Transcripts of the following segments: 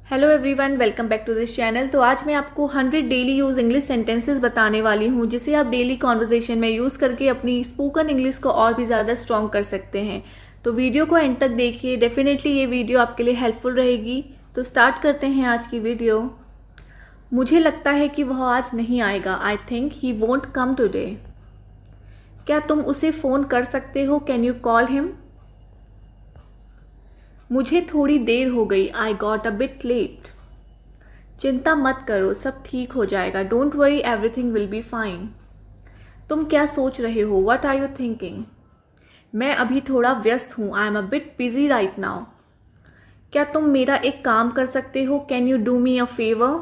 Hello everyone, welcome back to this channel. तो आज मैं आपको 100 डेली यूज़ इंग्लिश सेंटेंसेस बताने वाली हूँ जिसे आप डेली कॉन्वर्जेशन में यूज़ करके अपनी स्पोकन इंग्लिश को और भी ज़्यादा स्ट्रॉन्ग कर सकते हैं। तो वीडियो को एंड तक देखिए, डेफिनेटली ये वीडियो आपके लिए हेल्पफुल रहेगी। तो स्टार्ट करते हैं आज की वीडियो। मुझे लगता है कि वह आज नहीं आएगा। I think he won't come today. क्या तुम उसे फ़ोन कर सकते हो? Can you call him? मुझे थोड़ी देर हो गई। I got a bit late. चिंता मत करो, सब ठीक हो जाएगा। Don't worry, everything will be fine. तुम क्या सोच रहे हो? What are you thinking? मैं अभी थोड़ा व्यस्त हूँ। I am a bit busy right now. क्या तुम मेरा एक काम कर सकते हो? Can you do me a favour?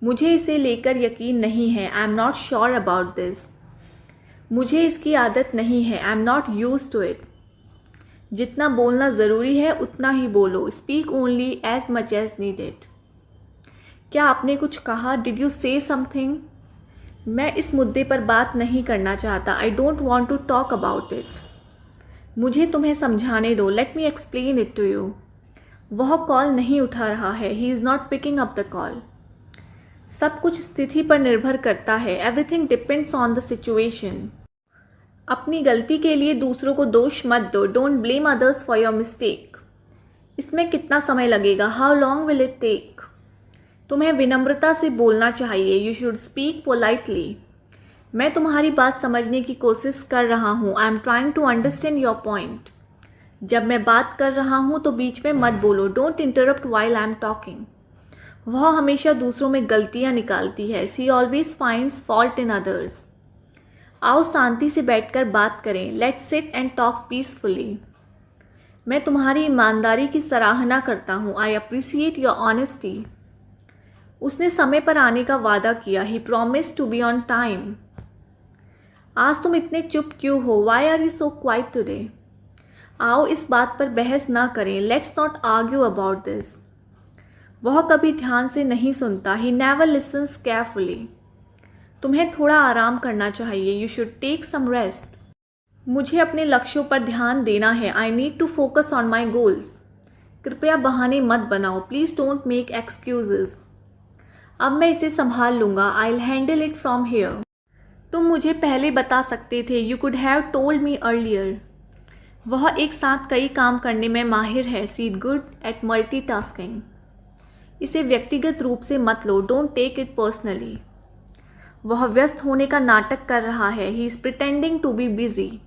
मुझे इसे लेकर यकीन नहीं है। I am not sure about this. मुझे इसकी आदत नहीं है। I am not use to it. जितना बोलना ज़रूरी है उतना ही बोलो। Speak only as much as needed. क्या आपने कुछ कहा? Did you say something? मैं इस मुद्दे पर बात नहीं करना चाहता। I don't want to talk about it. मुझे तुम्हें समझाने दो। Let me explain it to you. वह कॉल नहीं उठा रहा है। He is not picking up the call. सब कुछ स्थिति पर निर्भर करता है। Everything depends on the situation. अपनी गलती के लिए दूसरों को दोष मत दो। Don't blame others for your mistake. इसमें कितना समय लगेगा? How long will it take? तुम्हें विनम्रता से बोलना चाहिए। You should speak politely. मैं तुम्हारी बात समझने की कोशिश कर रहा हूँ। I am trying to understand your point. जब मैं बात कर रहा हूँ तो बीच में मत बोलो। Don't interrupt while I am talking. वह हमेशा दूसरों में गलतियाँ निकालती है। She always finds fault in others. आओ शांति से बैठकर बात करें। Let's sit and talk peacefully. मैं तुम्हारी ईमानदारी की सराहना करता हूँ। I appreciate your honesty. उसने समय पर आने का वादा किया। He promise to be on time. आज तुम इतने चुप क्यों हो? Why are you so quiet today? आओ इस बात पर बहस ना करें। Let's not argue about this. वह कभी ध्यान से नहीं सुनता। He never listens carefully. तुम्हें थोड़ा आराम करना चाहिए। You should take some rest. मुझे अपने लक्ष्यों पर ध्यान देना है। I need to focus on my goals. कृपया बहाने मत बनाओ। Please don't make excuses. अब मैं इसे संभाल लूँगा। I will handle it from here. तुम मुझे पहले बता सकते थे। You could have told me earlier. वह एक साथ कई काम करने में माहिर है। She is good at multitasking. इसे व्यक्तिगत रूप से मत लो। Don't take it personally. वह व्यस्त होने का नाटक कर रहा है। He is pretending to be busy.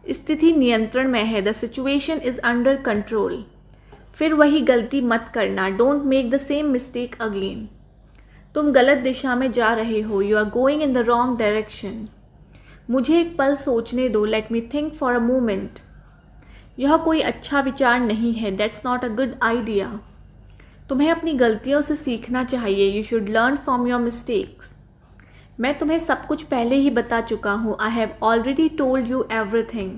स्थिति नियंत्रण में है। The situation is under control. फिर वही गलती मत करना। Don't make the same mistake again. तुम गलत दिशा में जा रहे हो। You are going in the wrong direction. मुझे एक पल सोचने दो। Let me think for a moment. यह कोई अच्छा विचार नहीं है। That's not a good idea. तुम्हें अपनी गलतियों से सीखना चाहिए। You should learn from your mistakes. मैं तुम्हें सब कुछ पहले ही बता चुका हूँ। I have already told you everything.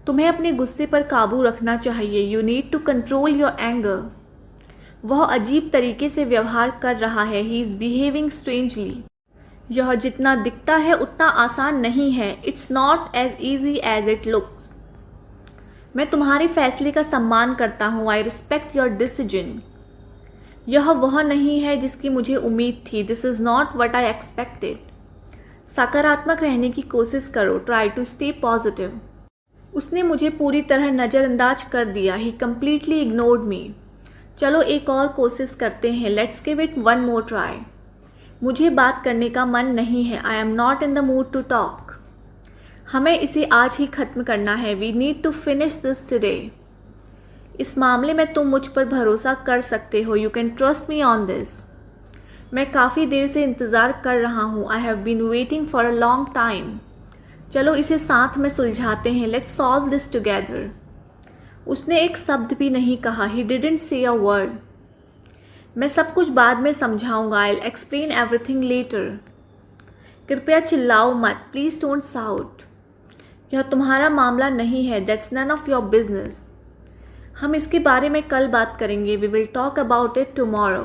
तुम्हें अपने गुस्से पर काबू रखना चाहिए। You need to control your anger. वह अजीब तरीके से व्यवहार कर रहा है। He is behaving strangely. यह जितना दिखता है उतना आसान नहीं है। It's not as easy as it looks. मैं तुम्हारे फैसले का सम्मान करता हूँ। I respect your decision. यह वह नहीं है जिसकी मुझे उम्मीद थी। This is not what I expected. सकारात्मक रहने की कोशिश करो। Try to stay positive. उसने मुझे पूरी तरह नज़रअंदाज कर दिया। ही कम्प्लीटली इग्नोर्ड मी। चलो एक और कोशिश करते हैं। Let's give it one more try. मुझे बात करने का मन नहीं है। I am not in the mood to talk. हमें इसे आज ही ख़त्म करना है। We need to finish this today. इस मामले में तुम मुझ पर भरोसा कर सकते हो। You can trust me on this. मैं काफ़ी देर से इंतज़ार कर रहा हूँ। I have been waiting for a long time. चलो इसे साथ में सुलझाते हैं। Let's solve this together. उसने एक शब्द भी नहीं कहा। He didn't say a word. मैं सब कुछ बाद में समझाऊंगा। I will explain everything later. कृपया चिल्लाओ मत। Please don't shout. यह तुम्हारा मामला नहीं है। That's none of your business. हम इसके बारे में कल बात करेंगे। We will talk about it tomorrow.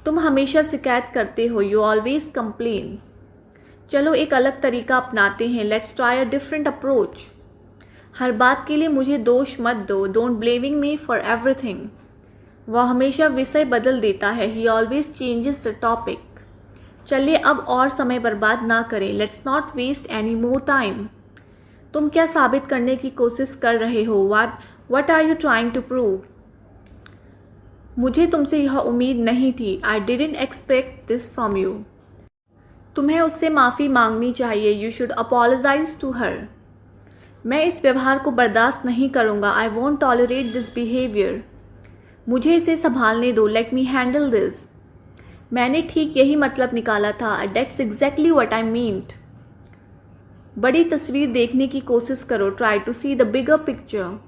तुम हमेशा शिकायत करते हो। You always complain. चलो एक अलग तरीका अपनाते हैं। Let's try a different approach. हर बात के लिए मुझे दोष मत दो। Don't blaming me for everything. वह हमेशा विषय बदल देता है। He always changes the topic. चलिए अब और समय बर्बाद ना करें। Let's not waste any more time. तुम क्या साबित करने की कोशिश कर रहे हो? What are you trying to prove? मुझे तुमसे यह उम्मीद नहीं थी। I didn't expect this from you. तुम्हें उससे माफ़ी मांगनी चाहिए। You should apologise to her. मैं इस व्यवहार को बर्दाश्त नहीं करूँगा। I want tolerate this behaviour. मुझे इसे संभालने दो। Let me handle this. मैंने ठीक यही मतलब निकाला था। That's exactly what I meant. बड़ी तस्वीर देखने की कोशिश करो। Try to see the bigger picture.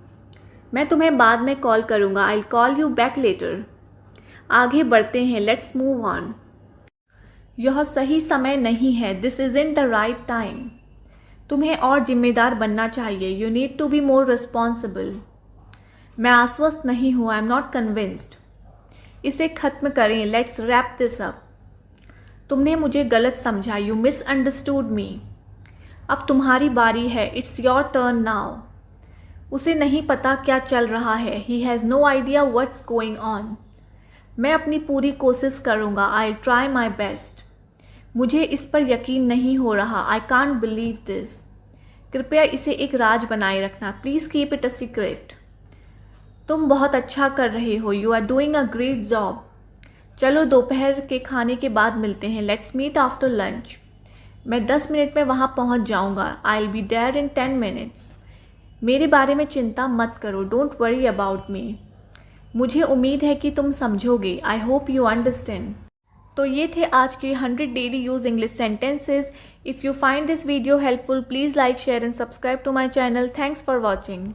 मैं तुम्हें बाद में कॉल करूँगा। I will call you back later. आगे बढ़ते हैं। Let's move on. यह सही समय नहीं है। This isn't the right time. तुम्हें और जिम्मेदार बनना चाहिए। You need to be more responsible. मैं आश्वस्त नहीं हूँ। I am not convinced. इसे खत्म करें। Let's wrap this up. तुमने मुझे गलत समझा। You misunderstood me. अब तुम्हारी बारी है। It's your turn now. उसे नहीं पता क्या चल रहा है। He has no idea what's going on. मैं अपनी पूरी कोशिश करूँगा। I will try my best. मुझे इस पर यकीन नहीं हो रहा। I can't believe this. कृपया इसे एक राज बनाए रखना। Please keep it a secret. तुम बहुत अच्छा कर रहे हो। You are doing a great job. चलो दोपहर के खाने के बाद मिलते हैं। Let's meet after lunch. मैं 10 मिनट में वहाँ पहुँच जाऊँगा। I will be there in 10 minutes. मेरे बारे में चिंता मत करो। Don't worry about me. मुझे उम्मीद है कि तुम समझोगे। I hope you understand. तो ये थे आज के 100 daily use English sentences. If you find this video helpful, please like, share and subscribe to my channel. Thanks for watching.